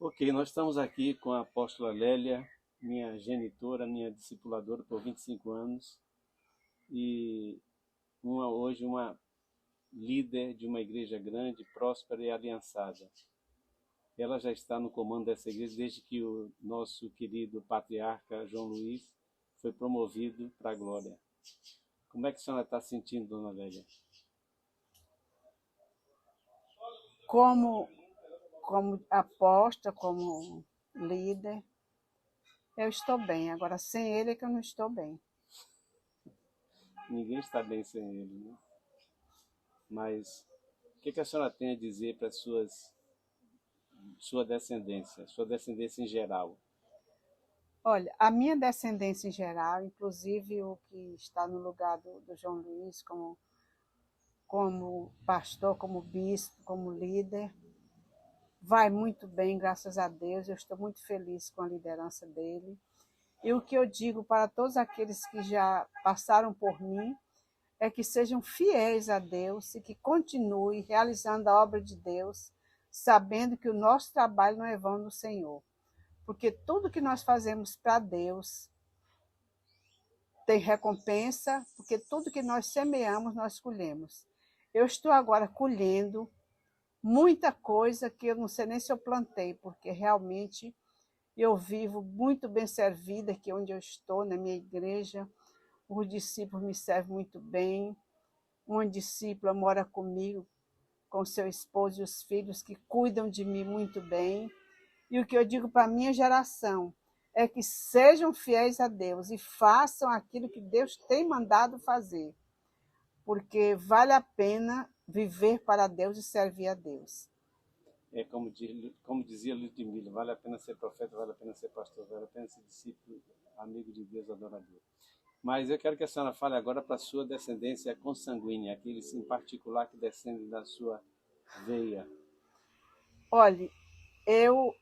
Ok, nós estamos aqui com a apóstola Lélia, minha genitora, minha discipuladora por 25 anos e hoje uma líder de uma igreja grande, próspera e aliançada. Ela já está no comando dessa igreja desde que o nosso querido patriarca João Luiz foi promovido para a glória. Como é que a senhora está sentindo, dona Lélia? Como, como aposta, como líder, eu estou bem. Agora, sem ele é que eu não estou bem. Ninguém está bem sem ele, né? Mas o que a senhora tem a dizer para sua descendência em geral? Olha, a minha descendência em geral, inclusive o que está no lugar do João Luiz como pastor, como bispo, como líder, vai muito bem, graças a Deus. Eu estou muito feliz com a liderança dele. E o que eu digo para todos aqueles que já passaram por mim é que sejam fiéis a Deus e que continuem realizando a obra de Deus, sabendo que o nosso trabalho não é vão no Senhor. Porque tudo que nós fazemos para Deus tem recompensa, porque tudo que nós semeamos, nós colhemos. Eu estou agora colhendo muita coisa que eu não sei nem se eu plantei, porque realmente eu vivo muito bem servida aqui onde eu estou, na minha igreja. Os discípulos me servem muito bem. Uma discípula mora comigo, com seu esposo e os filhos, que cuidam de mim muito bem. E o que eu digo para a minha geração é que sejam fiéis a Deus e façam aquilo que Deus tem mandado fazer, porque vale a pena viver para Deus e servir a Deus. É como dizia Ludmilla, vale a pena ser profeta, vale a pena ser pastor, vale a pena ser discípulo, amigo de Deus, adorador. Mas eu quero que a senhora fale agora para a sua descendência consanguínea, aqueles em particular que descendem da sua veia. Olhe, eu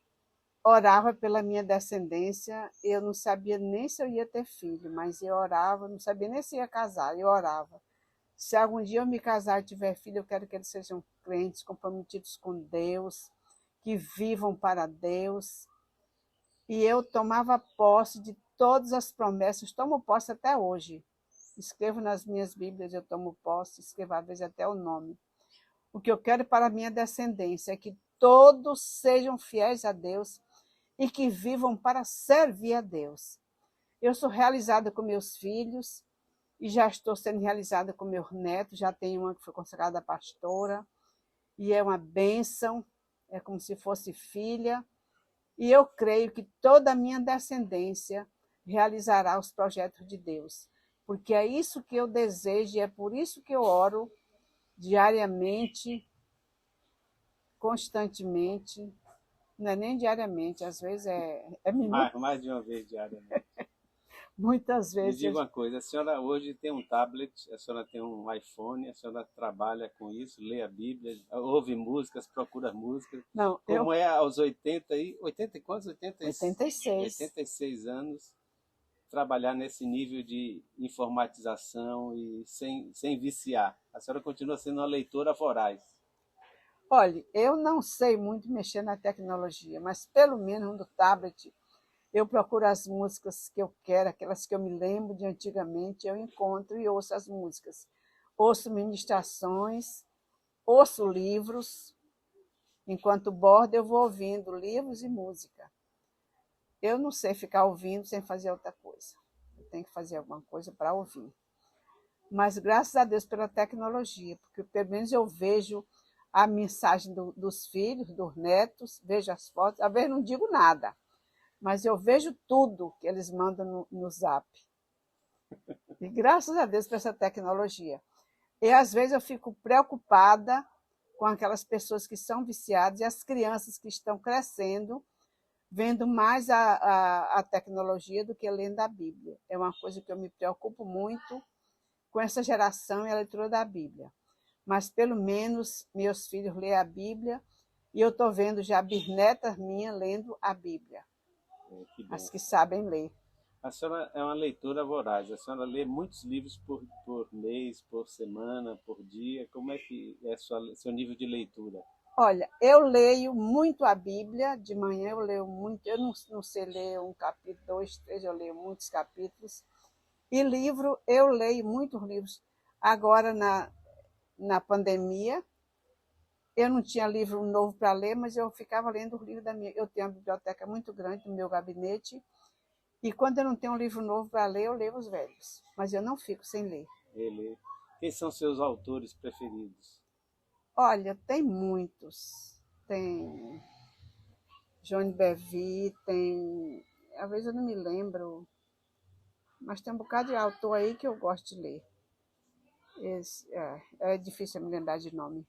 orava pela minha descendência, eu não sabia nem se eu ia ter filho, mas eu orava, não sabia nem se ia casar, eu orava. Se algum dia eu me casar e tiver filho, eu quero que eles sejam crentes, comprometidos com Deus, que vivam para Deus. E eu tomava posse de todas as promessas, tomo posse até hoje. Escrevo nas minhas Bíblias, eu tomo posse, escrevo às vezes até o nome. O que eu quero para a minha descendência é que todos sejam fiéis a Deus e que vivam para servir a Deus. Eu sou realizada com meus filhos e já estou sendo realizada com meus netos. Já tenho uma que foi consagrada pastora e é uma bênção, é como se fosse filha. E eu creio que toda a minha descendência realizará os projetos de Deus, porque é isso que eu desejo e é por isso que eu oro diariamente, constantemente. Não é nem diariamente, às vezes é minuto, Mais de uma vez diariamente. muitas Me vezes. diga uma coisa, a senhora hoje tem um tablet, a senhora tem um iPhone, a senhora trabalha com isso, lê a Bíblia, ouve músicas, procura músicas. Não, eu Como é aos 80 e quantos? 86. 86 anos, trabalhar nesse nível de informatização e sem viciar. A senhora continua sendo uma leitora voraz. Olha, eu não sei muito mexer na tecnologia, mas pelo menos no tablet eu procuro as músicas que eu quero, aquelas que eu me lembro de antigamente, eu encontro e ouço as músicas. Ouço ministrações, ouço livros, enquanto bordo eu vou ouvindo livros e música. Eu não sei ficar ouvindo sem fazer outra coisa. Eu tenho que fazer alguma coisa para ouvir. Mas graças a Deus pela tecnologia, porque pelo menos eu vejo a mensagem dos filhos, dos netos, vejo as fotos, às vezes não digo nada, mas eu vejo tudo que eles mandam no Zap. E graças a Deus por essa tecnologia. E às vezes eu fico preocupada com aquelas pessoas que são viciadas e as crianças que estão crescendo, vendo mais a tecnologia do que lendo a Bíblia. É uma coisa que eu me preocupo muito com essa geração e a leitura da Bíblia. Mas pelo menos meus filhos lêem a Bíblia e eu estou vendo já bisnetas minhas lendo a Bíblia, Que as que benção. sabem ler. A senhora é uma leitora voraz. A senhora lê muitos livros por mês, por semana, por dia. Como é que é seu nível de leitura? Olha, eu leio muito a Bíblia, de manhã eu leio muito, eu não sei ler um capítulo, dois, três, eu leio muitos capítulos. E livro, eu leio muitos livros. Agora, na pandemia, eu não tinha livro novo para ler, mas eu ficava lendo os livros da minha. Eu tenho uma biblioteca muito grande no meu gabinete, e quando eu não tenho um livro novo para ler, eu leio os velhos. Mas eu não fico sem ler. Ele... Quem são seus autores preferidos? Olha, tem muitos. Tem João Bevi, tem. Às vezes eu não me lembro, mas tem um bocado de autor aí que eu gosto de ler. É difícil me lembrar de nome,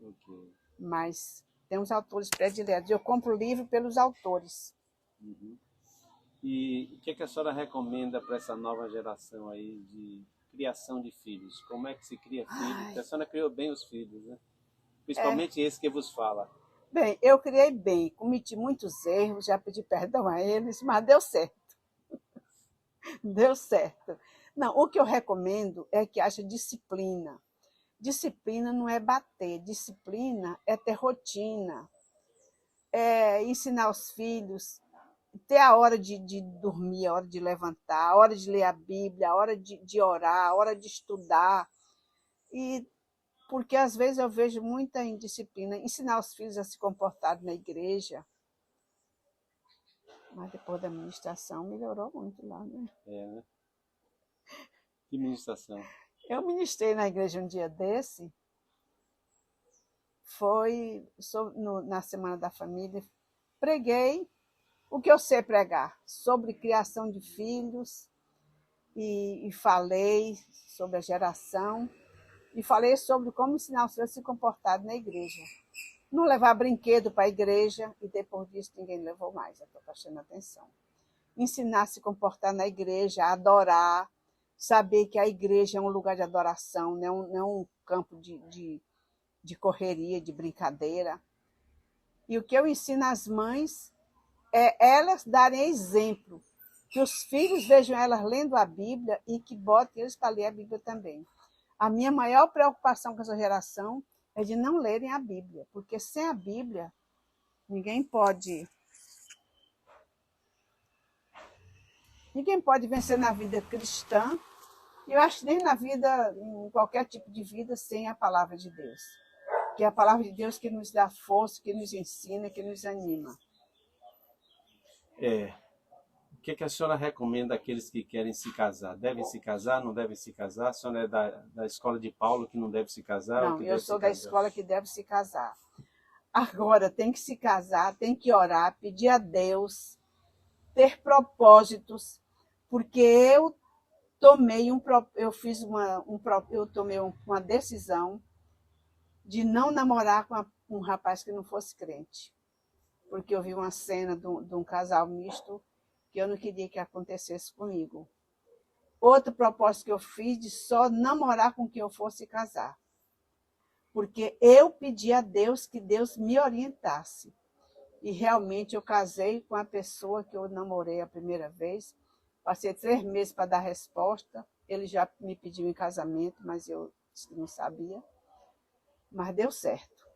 Ok. mas tem uns autores prediletos. Eu compro livro pelos autores. Uhum. E o que, é que a senhora recomenda para essa nova geração aí de criação de filhos? Como é que se cria filho? Porque Ai, a senhora criou bem os filhos, né? é. Principalmente esse que vos fala. Bem, eu criei bem, cometi muitos erros, já pedi perdão a eles, mas deu certo, deu certo. Não, o que eu recomendo é que haja disciplina. Disciplina não é bater, disciplina é ter rotina, é ensinar os filhos, ter a hora de dormir, a hora de levantar, a hora de ler a Bíblia, a hora de orar, a hora de estudar. E porque às vezes eu vejo muita indisciplina, ensinar os filhos a se comportar na igreja, mas depois da administração melhorou muito lá, né? É, né? Que ministração. Eu ministrei na igreja um dia desse, foi na Semana da Família, preguei o que eu sei pregar, sobre criação de filhos, e falei sobre a geração, e falei sobre como ensinar os filhos a se comportar na igreja. Não levar brinquedo para a igreja, e depois disso ninguém levou mais, eu estou prestando atenção. Ensinar a se comportar na igreja, a adorar, saber que a igreja é um lugar de adoração, não é um campo de correria, de brincadeira. E o que eu ensino às mães é elas darem exemplo, que os filhos vejam elas lendo a Bíblia e que botem eles para ler a Bíblia também. A minha maior preocupação com essa geração é de não lerem a Bíblia, porque sem a Bíblia ninguém pode vencer na vida cristã, e eu acho que nem na vida, em qualquer tipo de vida, sem a palavra de Deus. Que é a palavra de Deus que nos dá força, que nos ensina, que nos anima. É. O que, é que a senhora recomenda àqueles que querem se casar? Devem se casar, não devem se casar? A senhora é da escola de Paulo que não deve se casar ou Não, que eu deve se sou da casar? escola que deve se casar. Agora, tem que se casar, tem que orar, pedir a Deus, ter propósitos, porque eu tomei uma decisão de não namorar com um rapaz que não fosse crente, porque eu vi uma cena de um casal misto que eu não queria que acontecesse comigo. Outro propósito que eu fiz de só namorar com quem eu fosse casar, porque eu pedi a Deus que Deus me orientasse. E realmente eu casei com a pessoa que eu namorei a primeira vez. Passei 3 meses para dar resposta. Ele já me pediu em casamento, mas eu disse que não sabia. Mas deu certo.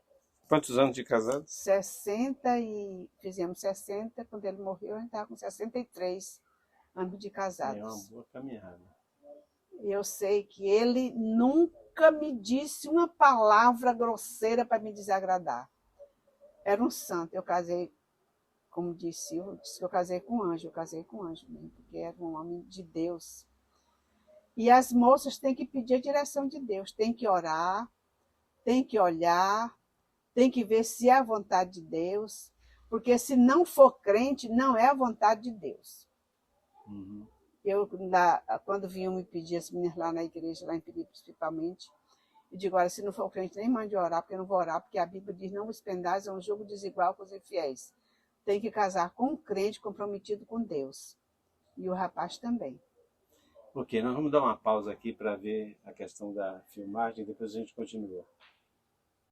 Quantos anos de casado? 60 e fizemos 60. Quando ele morreu, a gente estava com 63 anos de É uma casados. boa caminhada. E eu sei que ele nunca me disse uma palavra grosseira para me desagradar. Era um santo. Eu casei, como disse, eu disse que eu casei com um anjo. Eu casei com um anjo mesmo, porque era um homem de Deus. E as moças têm que pedir a direção de Deus, têm que orar, têm que olhar, têm que ver se é a vontade de Deus, porque se não for crente, não é a vontade de Deus. Uhum. Quando vinham me pedir as meninas lá na igreja, lá em Piri principalmente, eu digo, olha, se não for crente, nem mande orar, porque eu não vou orar, porque a Bíblia diz, não vos pendais a um jogo desigual com os infiéis. Tem que casar com um crente comprometido com Deus. E o rapaz também. Ok, nós vamos dar uma pausa aqui para ver a questão da filmagem, depois a gente continua.